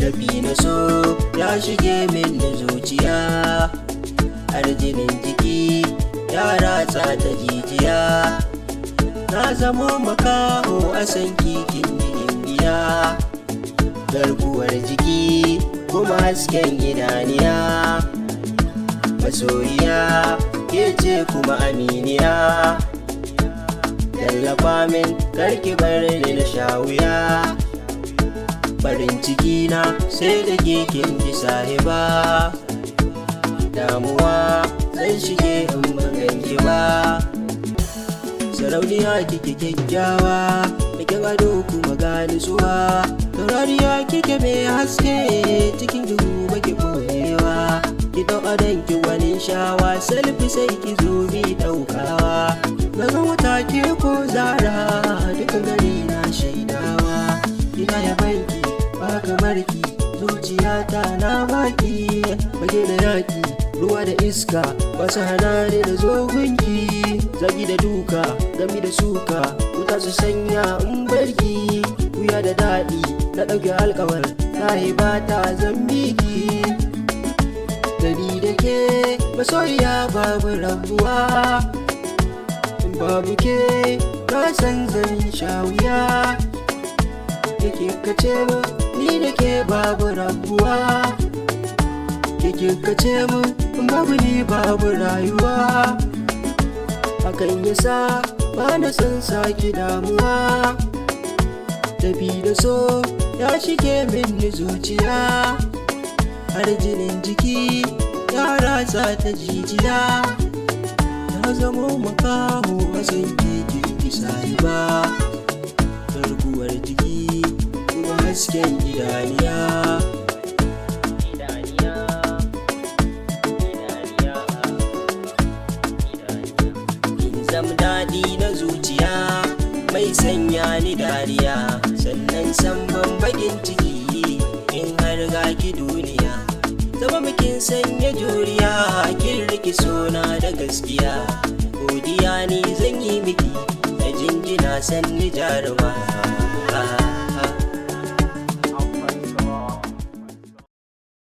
Tafi na so ya shige min da zuciya, har jinin jiki ya ratsa ta jijiya. Na zamo makaho a san kikin biya, garkuwar jiki kuma hasken idaniya. Masoyiya ke ce kuma aminiya, tallafa min karki bar ni na sha wuya. Farin ciki na sai da kin ji sahiba, damuwa zan shige in maganki ba. Sarauniya kike kyakkyawa, da kin ado kuma gani zuwa. Taurariya kike mai haske, cikin duhu baki boyewa. Ki dau adon ki wani shawa, selfie sai ki zo mi daukawa. Na ga wata ke ko zara, duka gari na shaidawa. Ina yabanki ba kamar ki, zuciyata na baki. Bage da yaki, ruwa da iska, wasu hanare da zogunki. Zagi da duka, gami da suka, wuta su sanya in barki. Wuya da daɗi, na ɗauki alkawar, na ba ta zambiki. Gani da ke masoyiya babu rabuwa, babu ke na san zan sha wuya. Kike kace mu ni da ke babu rabuwa, kike kace mu babu ni babu rayuwa. Hakan yasa ba na san saki damuwa, tafi da so ya shige min zuciya, har jinin jiki ya ratsa ta jijiya. Na zamo makaho a san kikin bisa ba, garkuwar jiki kuma hasken idaniya. Zam daɗi na zuciya mai sanya ni dariya, sannan san bakin ciki in har ga ki duniya. Zama bikin sanya juriya, kin riki sona da gaskiya. Godiya ni zan yi miki, da jinjina sanni jaruma.